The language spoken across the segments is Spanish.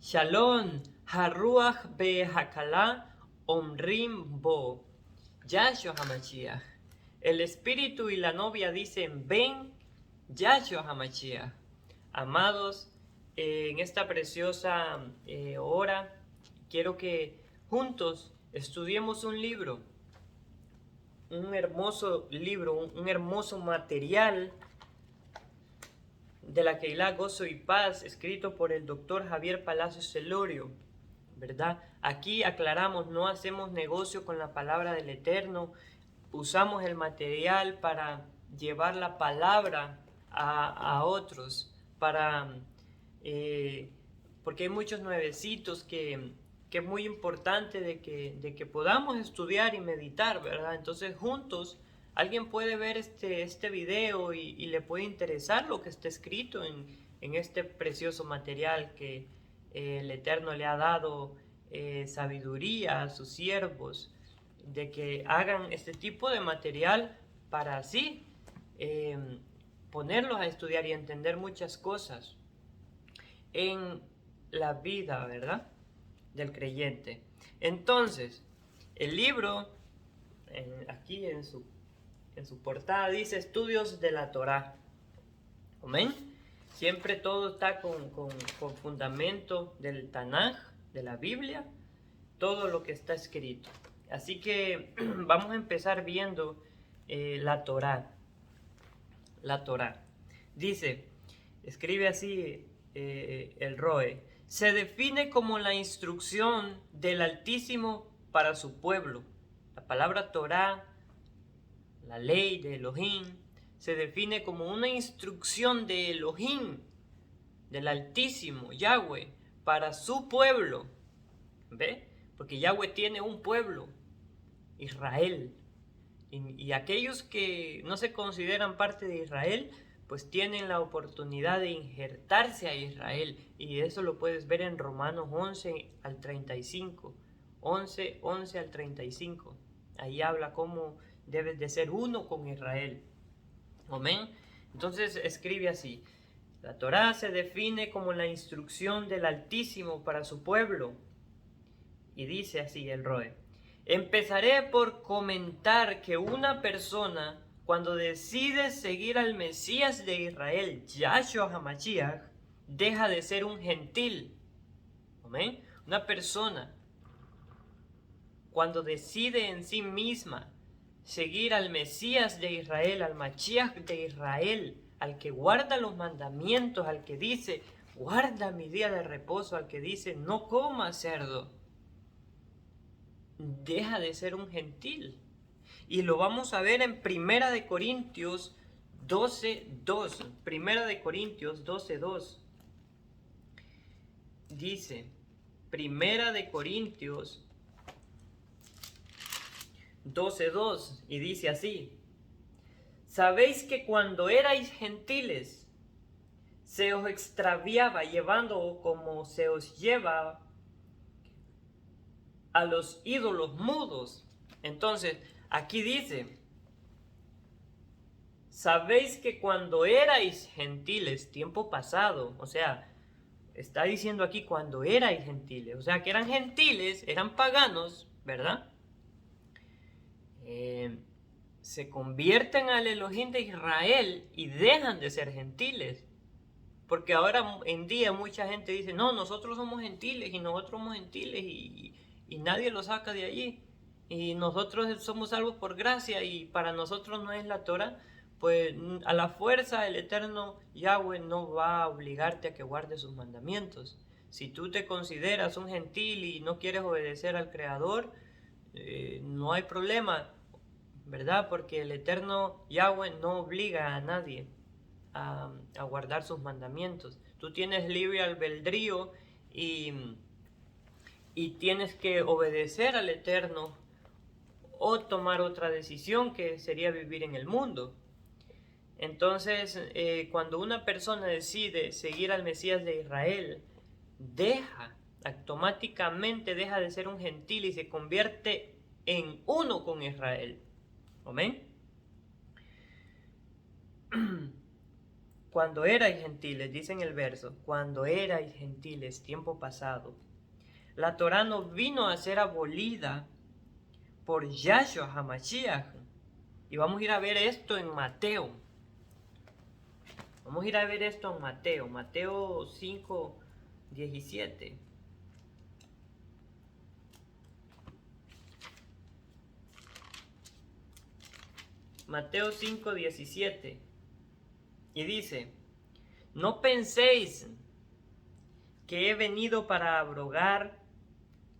Shalom, Haruach Behakala, Omrim Bo, Yahshua HaMashiach. El espíritu y la novia dicen, ven, Yahshua HaMashiach. Amados, en esta preciosa hora, quiero que juntos estudiemos un libro, un hermoso libro, un hermoso material de la Keilah Gozo y Paz, escrito por el doctor Javier Palacios Celorio, ¿verdad? Aquí aclaramos, no hacemos negocio con la palabra del Eterno, usamos el material para llevar la palabra a otros, porque hay muchos nuevecitos que es muy importante de que podamos estudiar y meditar, ¿verdad? Entonces juntos alguien puede ver este video y le puede interesar lo que está escrito en este precioso material que el Eterno le ha dado sabiduría a sus siervos, de que hagan este tipo de material para así ponerlos a estudiar y entender muchas cosas en la vida, ¿verdad?, del creyente. Entonces, el libro, aquí en su portada dice Estudios de la Torá. Amén. Siempre todo está con fundamento del Tanaj, de la Biblia, todo lo que está escrito. Así que vamos a empezar viendo la Torá. La Torá. Dice, escribe así el Roe, se define como la instrucción del Altísimo para su pueblo. La palabra Torá, la ley de Elohim, se define como una instrucción de Elohim, del Altísimo, Yahweh, para su pueblo. ¿Ve? Porque Yahweh tiene un pueblo, Israel. Y aquellos que no se consideran parte de Israel, pues tienen la oportunidad de injertarse a Israel. Y eso lo puedes ver en Romanos 11 al 35. 11 al 35. Ahí habla cómo debes de ser uno con Israel. Amén. Entonces escribe así. La Torá se define como la instrucción del Altísimo para su pueblo. Y dice así el Roe. Empezaré por comentar que una persona, cuando decide seguir al Mesías de Israel, Yahshua HaMashiach, deja de ser un gentil. ¿Amén? Una persona, cuando decide en sí misma seguir al Mesías de Israel, al Mashiach de Israel, al que guarda los mandamientos, al que dice, guarda mi día de reposo, al que dice, no comas cerdo, deja de ser un gentil. Y lo vamos a ver en Primera de Corintios 12:2. Primera de Corintios 12:2. Dice, Primera de Corintios 12:2, y dice así: sabéis que cuando erais gentiles se os extraviaba llevando como se os lleva a los ídolos mudos. Entonces, aquí dice, sabéis que cuando erais gentiles, tiempo pasado, o sea, está diciendo aquí cuando erais gentiles, o sea, que eran gentiles, eran paganos, ¿verdad? Se convierten al Elohim de Israel y dejan de ser gentiles. Porque ahora en día mucha gente dice, no, nosotros somos gentiles y nosotros somos gentiles y nadie lo saca de allí. Y nosotros somos salvos por gracia y para nosotros no es la Torah. Pues a la fuerza el eterno Yahweh no va a obligarte a que guardes sus mandamientos. Si tú te consideras un gentil y no quieres obedecer al Creador, no hay problema, ¿verdad? Porque el eterno Yahweh no obliga a nadie a guardar sus mandamientos. Tú tienes libre albedrío y tienes que obedecer al Eterno o tomar otra decisión que sería vivir en el mundo. Entonces, cuando una persona decide seguir al Mesías de Israel, automáticamente deja de ser un gentil y se convierte en uno con Israel. ¿Amén? cuando erais gentiles, dice en el verso, cuando erais gentiles, tiempo pasado, la Torá no vino a ser abolida por Yahshua HaMashiach. Y vamos a ir a ver esto en Mateo. Vamos a ir a ver esto en Mateo. Mateo 5, 17. Mateo 5, 17. Y dice, no penséis que he venido para abrogar,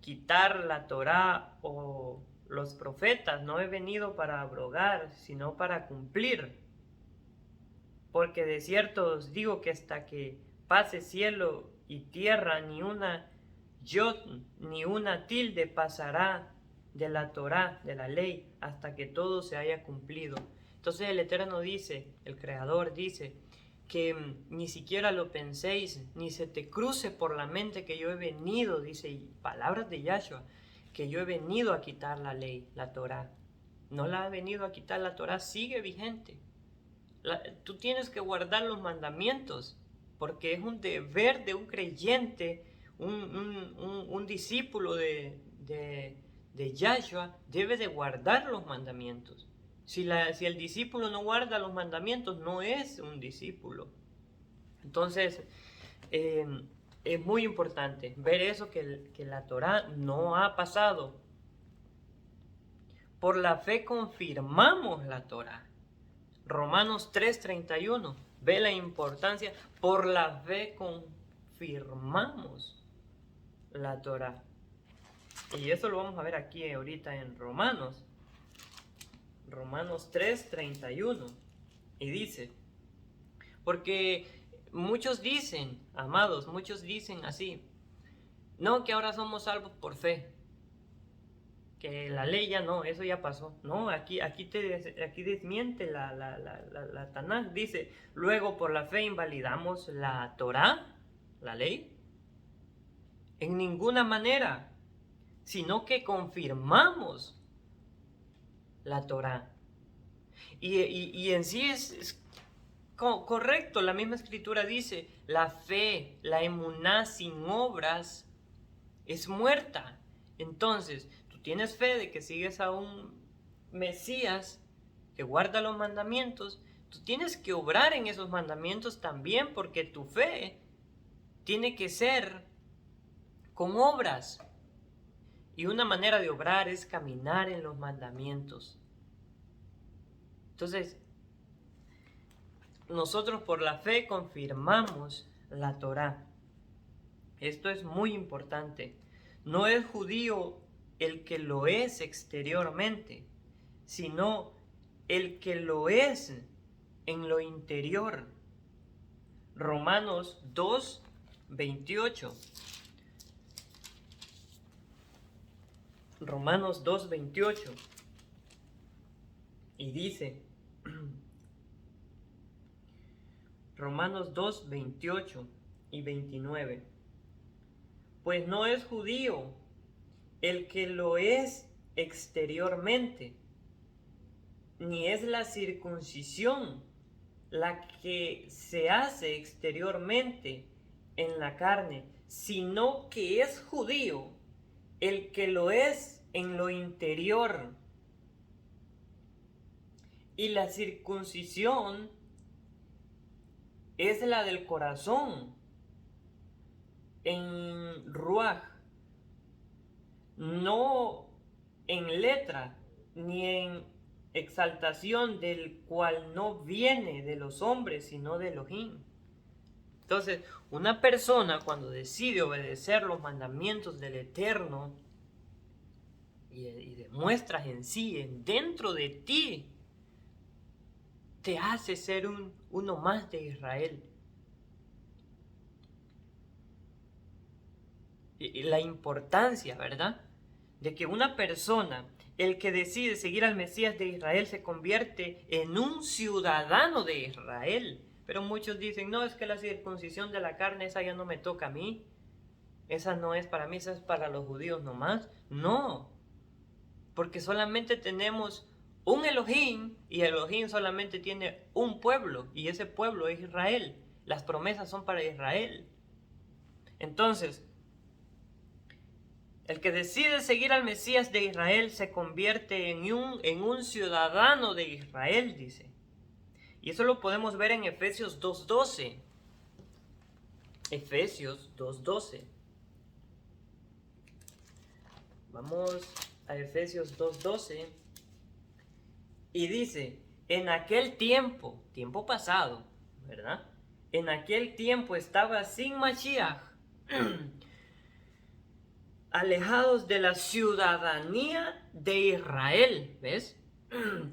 quitar la Torá o los profetas. No he venido para abrogar, sino para cumplir. Porque de cierto os digo que hasta que pase cielo y tierra, ni una yod ni una tilde pasará de la Torá, de la ley, hasta que todo se haya cumplido. Entonces el Eterno dice, el Creador dice, que ni siquiera lo penséis, ni se te cruce por la mente que yo he venido, dice, y palabras de Yahshua, que yo he venido a quitar la ley, la Torá. No la ha venido a quitar, la Torá sigue vigente. Tú tienes que guardar los mandamientos, porque es un deber de un creyente, un discípulo de Yahshua, debe de guardar los mandamientos. Si el discípulo no guarda los mandamientos, no es un discípulo. Entonces, es muy importante ver eso, que la Torá no ha pasado. Por la fe confirmamos la Torá. Romanos 3:31, ve la importancia, por la fe confirmamos la Torá. Y eso lo vamos a ver aquí ahorita en Romanos 3:31. Y dice, porque muchos dicen, amados, muchos dicen así, no, que ahora somos salvos por fe, que la ley ya no, eso ya pasó. No, aquí desmiente la Tanaj. Dice, luego por la fe invalidamos la Torá, la ley, en ninguna manera, sino que confirmamos la Torá. Y en sí es correcto, la misma escritura dice, la fe, la emuná sin obras es muerta. Entonces, tienes fe de que sigues a un Mesías que guarda los mandamientos, tú tienes que obrar en esos mandamientos también, porque tu fe tiene que ser con obras. Y una manera de obrar es caminar en los mandamientos. Entonces, nosotros por la fe confirmamos la Torá. Esto es muy importante. No es judío el que lo es exteriormente, sino el que lo es en lo interior. Romanos 2:28. Romanos 2:28. Y dice, Romanos 2:28 y 29. Pues no es judío el que lo es exteriormente, ni es la circuncisión la que se hace exteriormente en la carne, sino que es judío el que lo es en lo interior. Y la circuncisión es la del corazón, en ruaj, no en letra, ni en exaltación, del cual no viene de los hombres, sino de Elohim. Entonces, una persona cuando decide obedecer los mandamientos del Eterno y demuestras en sí, dentro de ti, te hace ser uno más de Israel. Y la importancia, ¿verdad?, de que una persona, el que decide seguir al Mesías de Israel, se convierte en un ciudadano de Israel. Pero muchos dicen, no, es que la circuncisión de la carne, esa ya no me toca a mí. Esa no es para mí, esa es para los judíos nomás. No, porque solamente tenemos un Elohim y Elohim solamente tiene un pueblo, y ese pueblo es Israel. Las promesas son para Israel. Entonces, el que decide seguir al Mesías de Israel se convierte en un ciudadano de Israel, dice. Y eso lo podemos ver en Efesios 2:12. Efesios 2:12. Vamos a Efesios 2:12. Y dice, en aquel tiempo, tiempo pasado, ¿verdad? En aquel tiempo estaba sin Mashiach, alejados de la ciudadanía de Israel, ¿ves?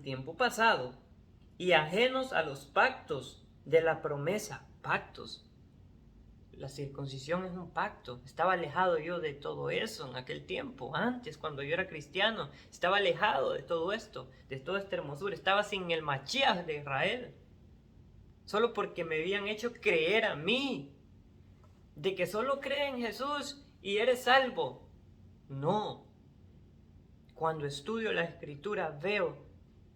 Tiempo pasado, y ajenos a los pactos de la promesa, pactos. La circuncisión es un pacto. Estaba alejado yo de todo eso en aquel tiempo, antes, cuando yo era cristiano. Estaba alejado de todo esto, de toda esta hermosura. Estaba sin el Mashiach de Israel. Solo porque me habían hecho creer a mí, de que solo cree en Jesús y eres salvo. No. Cuando estudio la Escritura veo,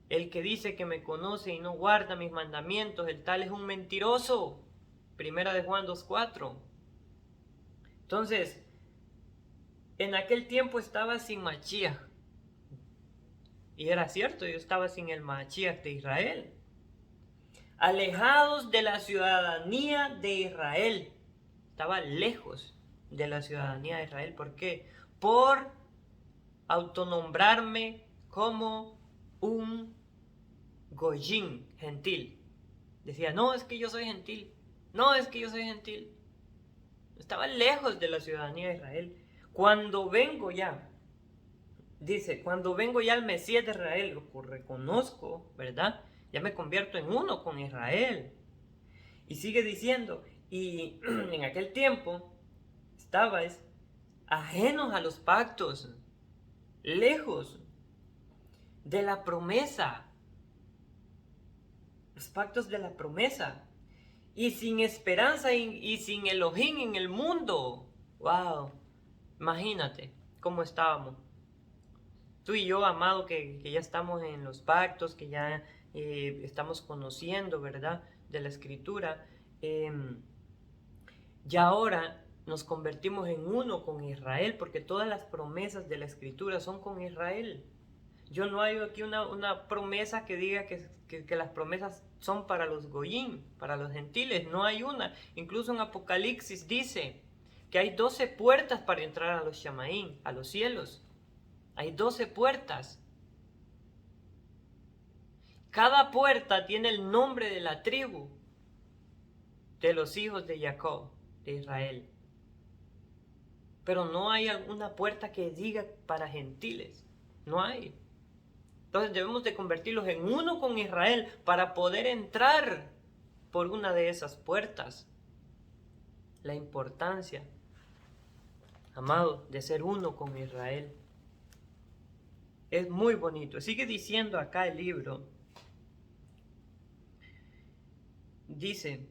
el que dice que me conoce y no guarda mis mandamientos, el tal es un mentiroso. Primera de Juan 2:4. Entonces, en aquel tiempo estaba sin Mashiach. Y era cierto, yo estaba sin el Mashiach de Israel. Alejados de la ciudadanía de Israel. Estaba lejos de la ciudadanía de Israel. ¿Por qué? Por autonombrarme como un goyim, gentil. Decía, no, es que yo soy gentil. No, es que yo soy gentil. Estaba lejos de la ciudadanía de Israel. Cuando vengo ya, dice, cuando vengo ya al Mesías de Israel, lo reconozco, ¿verdad? Ya me convierto en uno con Israel. Y sigue diciendo, y en aquel tiempo estabais ajenos a los pactos, lejos de la promesa, los pactos de la promesa, y sin esperanza y sin Elohim en el mundo. ¡Wow! Imagínate cómo estábamos. Tú y yo, amado, que ya estamos en los pactos, que ya estamos conociendo, ¿verdad?, de la Escritura. Ya ahora nos convertimos en uno con Israel, porque todas las promesas de la Escritura son con Israel. Yo no hay aquí una promesa que diga que las promesas son para los goyim, para los gentiles. No hay una. Incluso en Apocalipsis dice que hay 12 puertas para entrar a los Shamaim, a los cielos. Hay 12 puertas. Cada puerta tiene el nombre de la tribu de los hijos de Jacob, de Israel. Pero no hay alguna puerta que diga para gentiles. No hay. Entonces debemos de convertirlos en uno con Israel para poder entrar por una de esas puertas. La importancia, amado, de ser uno con Israel. Es muy bonito. Sigue diciendo acá el libro. Dice,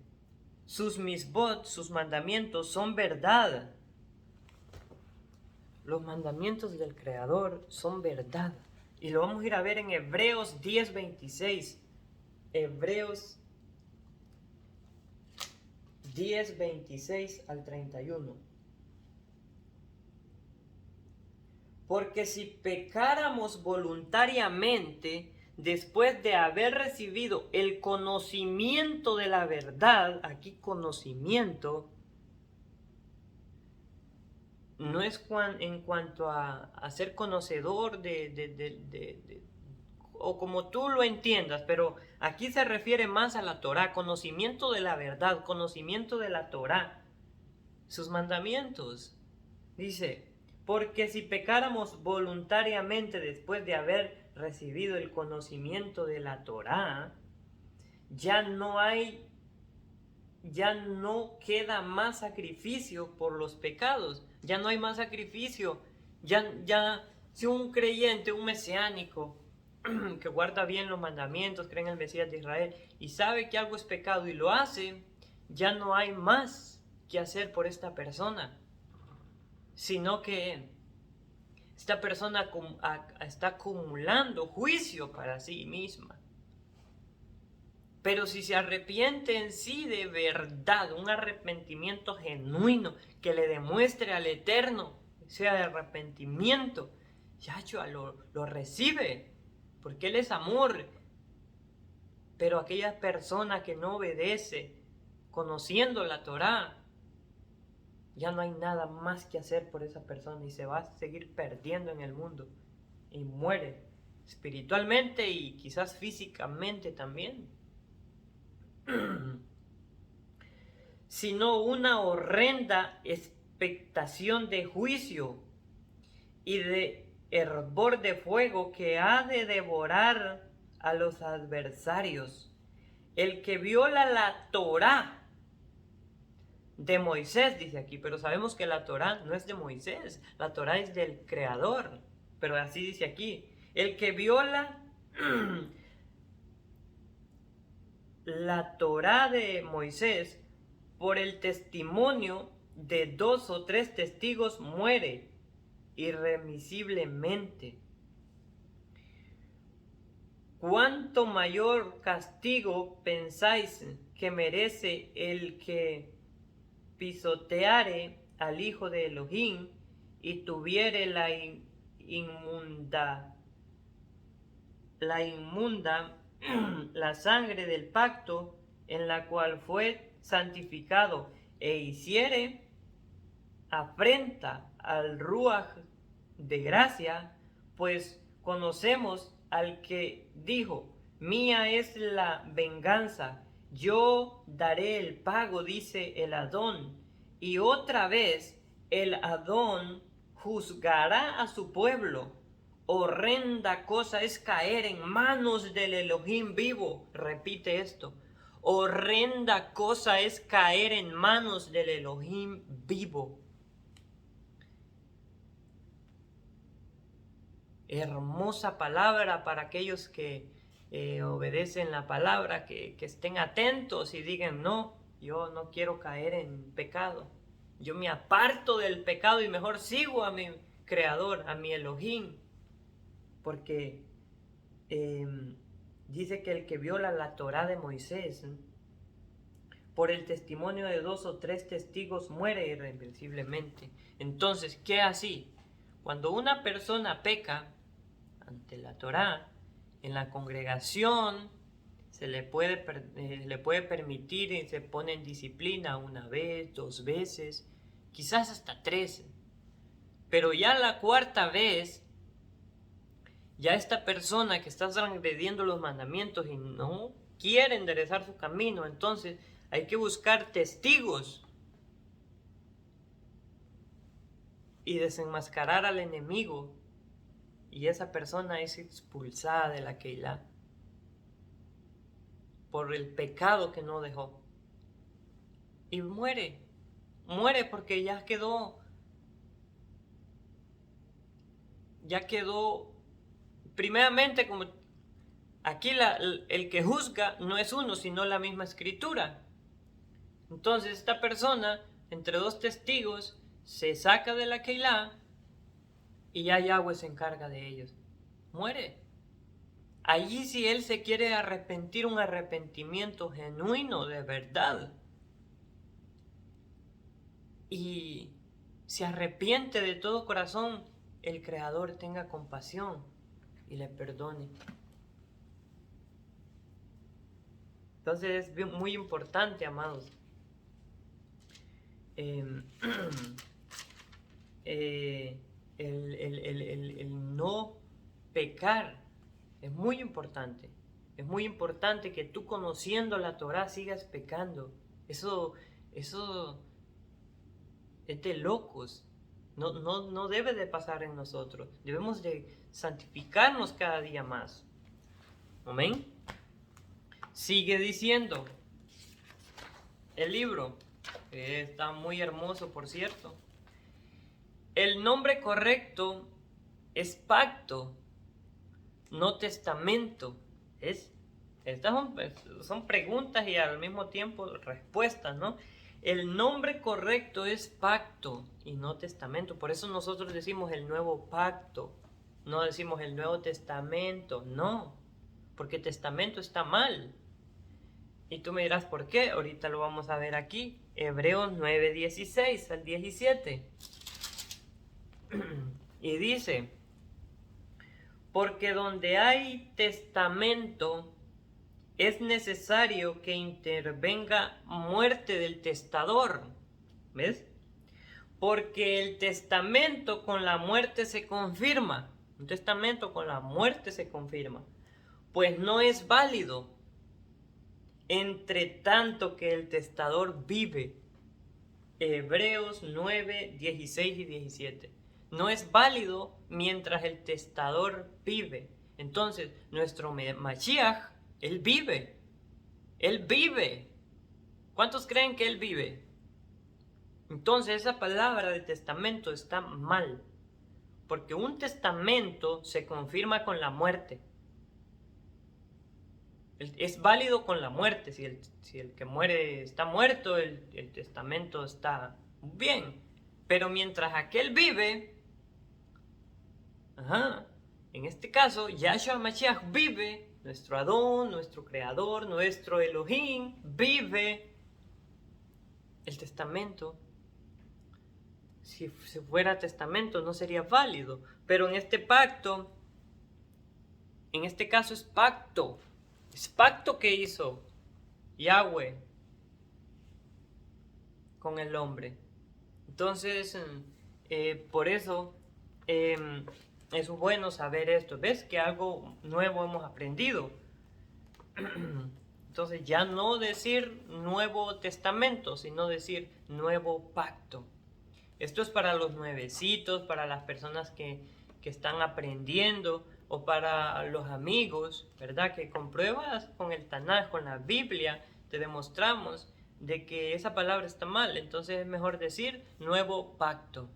sus misbot, sus mandamientos son verdad. Los mandamientos del Creador son verdad. Y lo vamos a ir a ver en Hebreos 10:26. Hebreos 10:26 al 31. Porque si pecáramos voluntariamente, después de haber recibido el conocimiento de la verdad, aquí conocimiento, no es en cuanto a ser conocedor o como tú lo entiendas, pero aquí se refiere más a la Torá, conocimiento de la verdad, conocimiento de la Torá, sus mandamientos. Dice, porque si pecáramos voluntariamente después de haber recibido el conocimiento de la Torá, ya no queda más sacrificio por los pecados. Ya no hay más sacrificio. Si un creyente, un mesiánico, que guarda bien los mandamientos, cree en el Mesías de Israel y sabe que algo es pecado y lo hace, ya no hay más que hacer por esta persona, sino que esta persona está acumulando juicio para sí misma. Pero si se arrepiente en sí de verdad, un arrepentimiento genuino que le demuestre al Eterno, sea de arrepentimiento, Yahshua lo recibe, porque Él es amor. Pero aquella persona que no obedece, conociendo la Torá, ya no hay nada más que hacer por esa persona y se va a seguir perdiendo en el mundo y muere espiritualmente y quizás físicamente también. Sino una horrenda expectación de juicio y de hervor de fuego que ha de devorar a los adversarios. El que viola la Torá de Moisés, dice aquí, pero sabemos que la Torá no es de Moisés, la Torá es del Creador, pero así dice aquí, el que viola la Torá de Moisés por el testimonio de 2 o 3 testigos muere irremisiblemente. ¿Cuánto mayor castigo pensáis que merece el que pisoteare al Hijo de Elohim y tuviere la inmunda la sangre del pacto en la cual fue santificado e hiciere afrenta al Ruach de gracia? Pues conocemos al que dijo: mía es la venganza, yo daré el pago, dice el Adón. Y otra vez el Adón juzgará a su pueblo. Horrenda cosa es caer en manos del Elohim vivo. Repite esto. Horrenda cosa es caer en manos del Elohim vivo. Hermosa palabra para aquellos que obedecen la palabra, que estén atentos y digan: no, yo no quiero caer en pecado. Yo me aparto del pecado y mejor sigo a mi Creador, a mi Elohim. Porque dice que el que viola la Torá de Moisés, por el testimonio de 2 o 3 testigos muere irreversiblemente. Entonces, ¿qué así? Cuando una persona peca ante la Torá, en la congregación se le puede permitir y se pone en disciplina 1 vez, 2 veces, quizás hasta 3. Pero ya la 4ª vez, ya esta persona que está transgrediendo los mandamientos y no quiere enderezar su camino, entonces hay que buscar testigos y desenmascarar al enemigo, y esa persona es expulsada de la Keilah por el pecado que no dejó y muere porque ya quedó primeramente, como aquí el que juzga no es uno, sino la misma escritura. Entonces esta persona, entre 2 testigos, se saca de la Keilah y ya Yahweh se encarga de ellos. Muere. Allí, si él se quiere arrepentir, un arrepentimiento genuino de verdad, y se arrepiente de todo corazón, el Creador tenga compasión y le perdone. Entonces es muy importante, amados, el no pecar. Es muy importante. Es muy importante que tú, conociendo la Torá, sigas pecando. Eso es de locos. No debe de pasar en nosotros. Debemos de santificarnos cada día más. Amén. Sigue diciendo el libro, que está muy hermoso, por cierto. El nombre correcto es pacto, no testamento. Estas son preguntas y al mismo tiempo respuestas, ¿no? El nombre correcto es pacto y no testamento. Por eso nosotros decimos el nuevo pacto. No decimos el Nuevo Testamento, no. Porque testamento está mal. Y tú me dirás, ¿por qué? Ahorita lo vamos a ver aquí. Hebreos 9, 16 al 17. Y dice, porque donde hay testamento, es necesario que intervenga muerte del testador. ¿Ves? Porque el testamento con la muerte se confirma. Un testamento con la muerte se confirma. Pues no es válido entre tanto que el testador vive. Hebreos 9, 16 y 17. No es válido mientras el testador vive. Entonces, nuestro Mashiach, él vive. Él vive. ¿Cuántos creen que él vive? Entonces, esa palabra de testamento está mal. Porque un testamento se confirma con la muerte. Es válido con la muerte. Si el que muere está muerto, el testamento está bien. Pero mientras aquel vive, en este caso, Yahshua Mashiach vive, nuestro Adón, nuestro Creador, nuestro Elohim, vive. El testamento, si fuera testamento, no sería válido. Pero en este pacto, en este caso es pacto. Es pacto que hizo Yahweh con el hombre. Entonces, por eso es bueno saber esto. ¿Ves que algo nuevo hemos aprendido? Entonces ya no decir Nuevo Testamento, sino decir Nuevo Pacto. Esto es para los nuevecitos, para las personas que están aprendiendo, o para los amigos, ¿verdad? Que con pruebas, con el Tanaj, con la Biblia, te demostramos de que esa palabra está mal. Entonces es mejor decir Nuevo Pacto.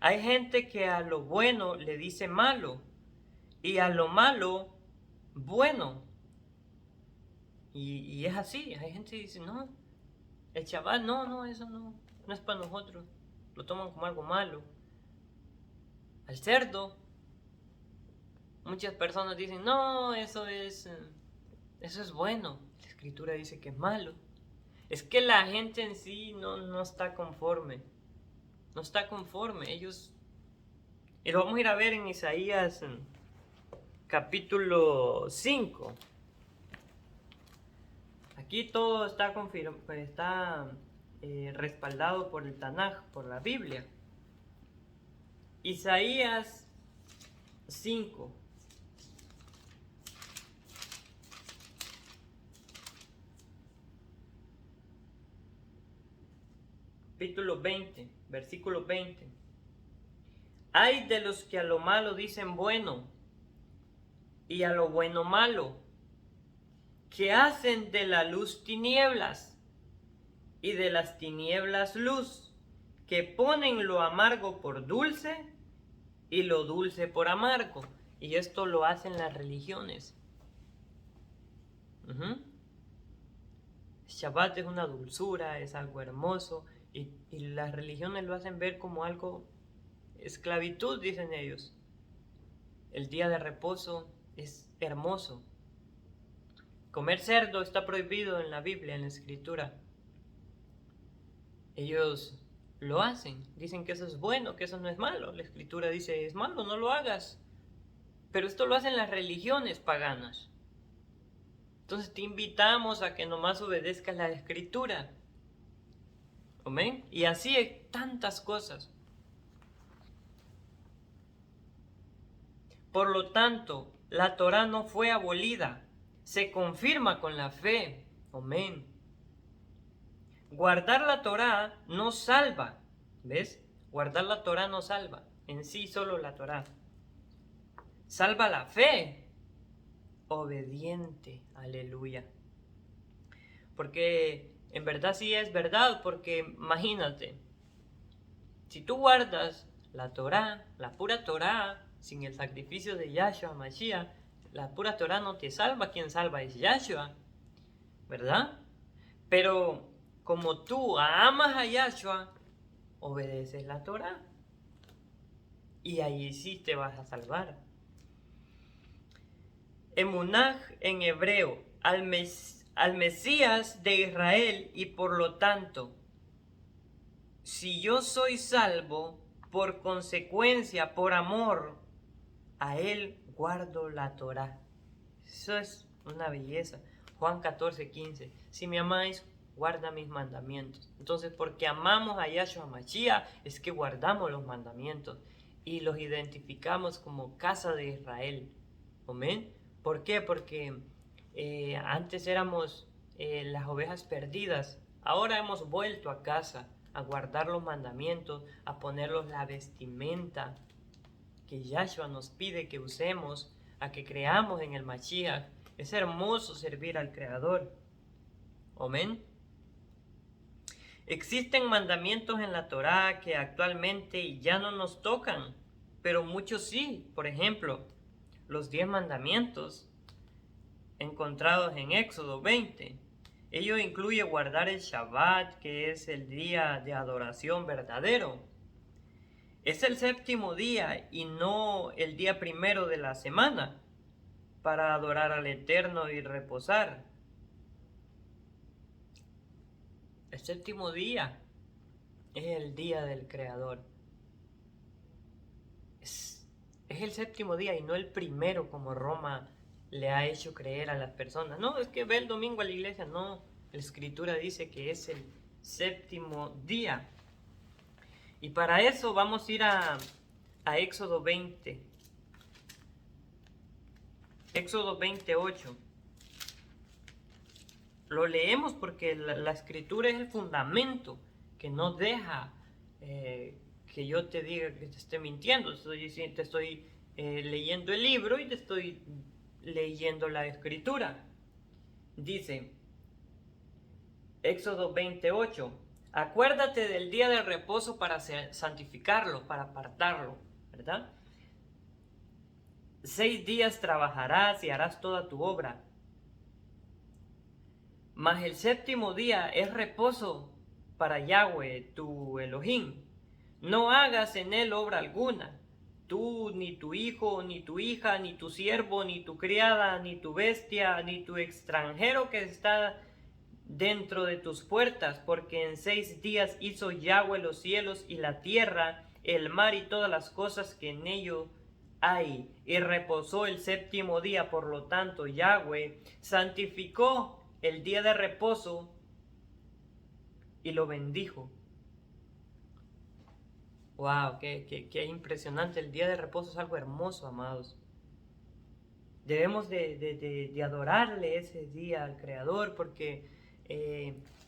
Hay gente que a lo bueno le dice malo y a lo malo bueno. Y es así. Hay gente que dice, no, el chaval, no, eso no es para nosotros. Lo toman como algo malo. Al cerdo, muchas personas dicen, no, eso es bueno. La escritura dice que es malo. Es que la gente en sí no está conforme. No está conforme. Ellos... Y lo vamos a ir a ver en Isaías capítulo 5. Aquí todo está respaldado por el Tanaj, por la Biblia. Isaías 5. Capítulo 20, versículo 20. Ay de los que a lo malo dicen bueno y a lo bueno malo, que hacen de la luz tinieblas y de las tinieblas luz, que ponen lo amargo por dulce y lo dulce por amargo. Y esto lo hacen las religiones. Shabbat es una dulzura, es algo hermoso, y las religiones lo hacen ver como algo esclavitud, dicen ellos. El día de reposo es hermoso. Comer cerdo está prohibido en la Biblia, en la escritura. Ellos lo hacen, dicen que eso es bueno, que eso no es malo. La escritura dice, es malo, no lo hagas. Pero esto lo hacen las religiones paganas. Entonces te invitamos a que nomás obedezcas la escritura. ¿Amén? Y así hay tantas cosas. Por lo tanto, la Torá no fue abolida, se confirma con la fe. Amén. Guardar la Torá no salva. ¿Ves? Guardar la Torá no salva. En sí solo la Torá. Salva la fe. Obediente. Aleluya. Porque en verdad sí es verdad. Porque imagínate. Si tú guardas la Torá, la pura Torá, sin el sacrificio de Yahshua Mashiach, la pura Torá no te salva. Quien salva es Yahshua. ¿Verdad? Pero como tú amas a Yahshua, obedeces la Torá. Y ahí sí te vas a salvar. Emunaj en hebreo al Mesías de Israel, y por lo tanto, si yo soy salvo, por consecuencia, por amor, a Él guardo la Torá. Eso es una belleza. Juan 14:15. Si me amáis, guarda mis mandamientos. Entonces, porque amamos a Yahshua Mashiach, es que guardamos los mandamientos y los identificamos como casa de Israel. ¿Amén? ¿Por qué? Porque antes éramos las ovejas perdidas. Ahora hemos vuelto a casa a guardar los mandamientos, a ponerlos la vestimenta que Yahshua nos pide que usemos, a que creamos en el Mashiach. Es hermoso servir al Creador. Amén. Existen mandamientos en la Torá que actualmente ya no nos tocan, pero muchos sí. Por ejemplo, los 10 mandamientos encontrados en Éxodo 20. Ello incluye guardar el Shabbat, que es el día de adoración verdadero. Es el séptimo día y no el día primero de la semana para adorar al Eterno y reposar. El séptimo día es el día del Creador. Es el séptimo día y no el primero como Roma le ha hecho creer a las personas. No, es que ve el domingo a la iglesia. No, la Escritura dice que es el séptimo día. Y para eso vamos a ir a Éxodo 20. Éxodo 28. Lo leemos porque la Escritura es el fundamento que no deja que yo te diga que te esté mintiendo. Te estoy leyendo el libro y te estoy leyendo la Escritura. Dice Éxodo 28. Acuérdate del día del reposo para santificarlo, para apartarlo, ¿verdad? 6 días trabajarás y harás toda tu obra. Mas el séptimo día es reposo para Yahweh, tu Elohim. No hagas en él obra alguna. Tú, ni tu hijo, ni tu hija, ni tu siervo, ni tu criada, ni tu bestia, ni tu extranjero que está dentro de tus puertas, porque en 6 días hizo Yahweh los cielos y la tierra, el mar y todas las cosas que en ello hay, y reposó el séptimo día. Por lo tanto, Yahweh santificó el día de reposo y lo bendijo. Wow, qué impresionante. El día de reposo es algo hermoso, amados. Debemos de adorarle ese día al Creador, porque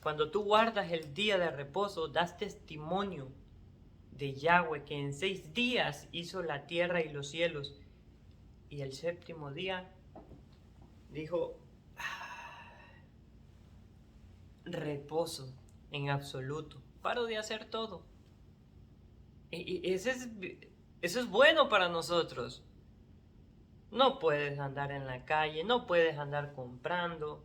cuando tú guardas el día de reposo, das testimonio de Yahweh, que en 6 días hizo la tierra y los cielos, y el séptimo día dijo reposo en absoluto. Paro de hacer todo. Y eso es bueno para nosotros. No puedes andar en la calle, no puedes andar comprando.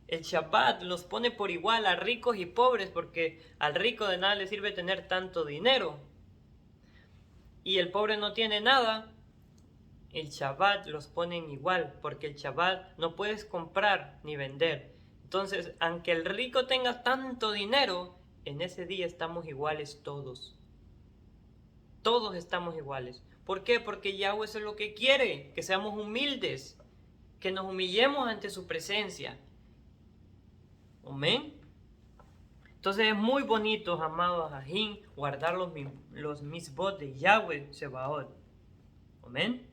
El Shabbat los pone por igual a ricos y pobres, porque al rico de nada le sirve tener tanto dinero. Y el pobre no tiene nada. El Shabbat los ponen igual, porque el Shabbat no puedes comprar ni vender. Entonces, aunque el rico tenga tanto dinero, en ese día estamos iguales todos. Todos estamos iguales. ¿Por qué? Porque Yahweh eso es lo que quiere, que seamos humildes, que nos humillemos ante su presencia. Amén. Entonces es muy bonito, amados ajín, guardar los misbot de Yahweh Sebaot. Amén.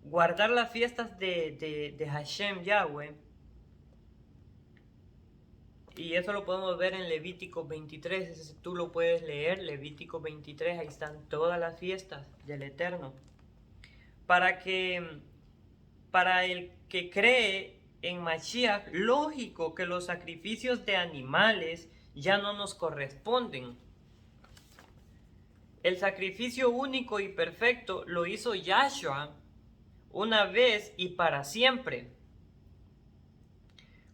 Guardar las fiestas de Hashem Yahweh. Y eso lo podemos ver en Levítico 23, tú lo puedes leer, Levítico 23, ahí están todas las fiestas del Eterno. Para el que cree en Mashiach, lógico que los sacrificios de animales ya no nos corresponden. El sacrificio único y perfecto lo hizo Yahshua una vez y para siempre.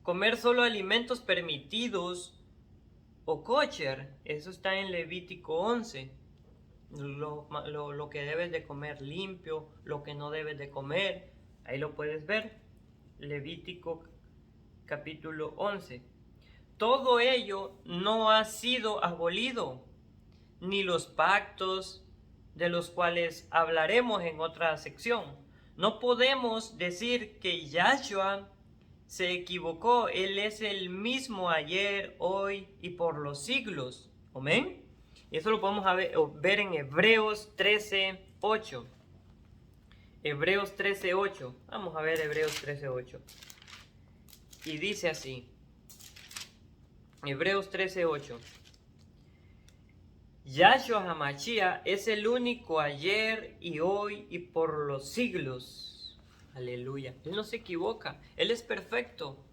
Comer solo alimentos permitidos o kosher, eso está en Levítico 11. lo que debes de comer limpio, lo que no debes de comer. Ahí lo puedes ver. Levítico capítulo 11. Todo ello no ha sido abolido, ni los pactos de los cuales hablaremos en otra sección. No podemos decir que Yahshua se equivocó. Él es el mismo ayer, hoy y por los siglos. Amén. Y eso lo podemos ver en Hebreos 13:8. Hebreos 13:8. Vamos a ver Hebreos 13:8. Y dice así. Hebreos 13:8. Yahshua HaMashiach es el único ayer y hoy y por los siglos. Aleluya. Él no se equivoca. Él es perfecto.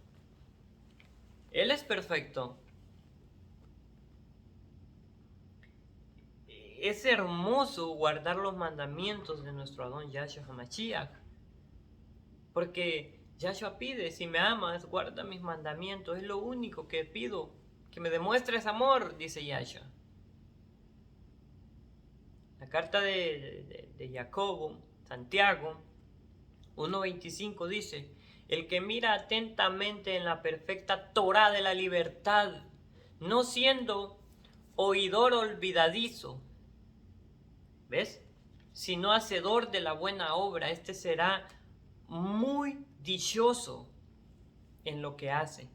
Él es perfecto. Es hermoso guardar los mandamientos de nuestro Adón Yahshua HaMashiach. Porque Yahshua pide, si me amas, guarda mis mandamientos. Es lo único que pido. Que me demuestres amor, dice Yahshua. La carta de Jacobo, Santiago 1:25 dice: el que mira atentamente en la perfecta Torá de la libertad, no siendo oidor olvidadizo, ¿ves? Sino hacedor de la buena obra, este será muy dichoso en lo que hace.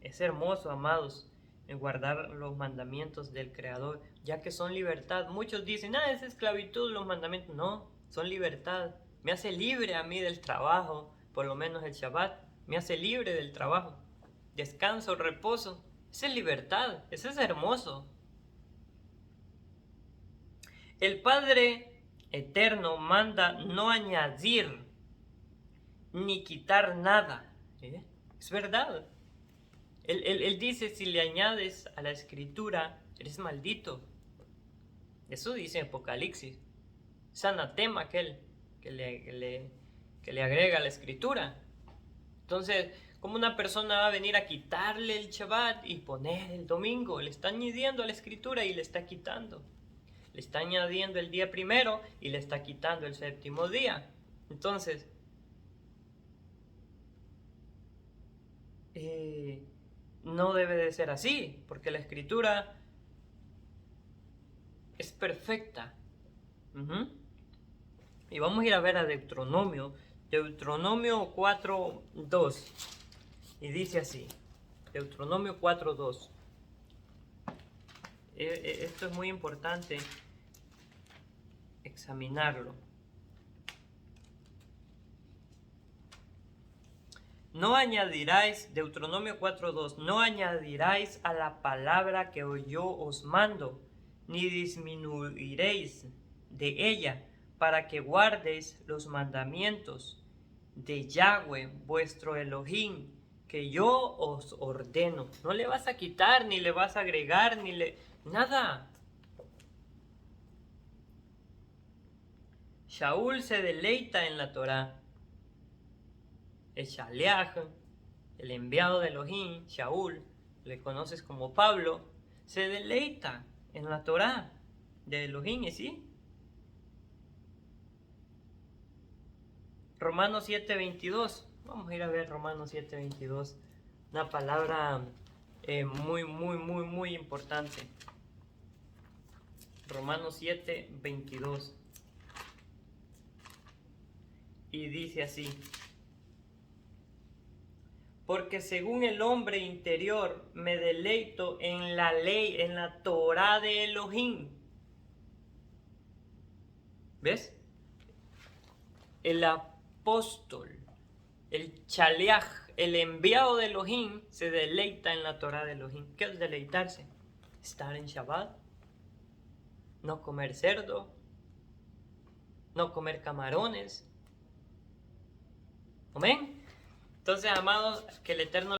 Es hermoso, amados, en guardar los mandamientos del Creador, ya que son libertad. Muchos dicen, es esclavitud los mandamientos. No, son libertad. Me hace libre a mí del trabajo, por lo menos el Shabbat. Me hace libre del trabajo. Descanso, reposo. Esa es libertad, eso es hermoso. El Padre Eterno manda no añadir ni quitar nada. Es verdad. Él dice, si le añades a la escritura, eres maldito. Eso dice Apocalipsis. Es anatema aquel que le agrega a la escritura. Entonces, ¿cómo una persona va a venir a quitarle el Shabbat y poner el domingo? Le está añadiendo a la escritura y le está quitando. Le está añadiendo el día primero y le está quitando el séptimo día. Entonces, no debe de ser así, porque la escritura es perfecta. Y vamos a ir a ver a Deuteronomio 4:2. Y dice así, Deuteronomio 4:2. Esto es muy importante examinarlo. No añadiráis, Deuteronomio 4:2, no añadiráis a la palabra que hoy yo os mando, ni disminuiréis de ella, para que guardéis los mandamientos de Yahweh, vuestro Elohim, que yo os ordeno. No le vas a quitar, ni le vas a agregar, nada. Shaul se deleita en la Torá. El Shaleach, el enviado de Elohim, Shaul, le conoces como Pablo, se deleita en la Torá de Elohim, ¿sí? Romanos 7:22. Vamos a ir a ver Romanos 7:22. Una palabra muy importante. Romanos 7:22. Y dice así: porque según el hombre interior me deleito en la ley, en la Torá de Elohim. ¿Ves? El apóstol, el Shaleach, el enviado de Elohim, se deleita en la Torá de Elohim. ¿Qué es deleitarse? Estar en Shabbat, no comer cerdo, no comer camarones. ¿Amén? Entonces, amados, que el Eterno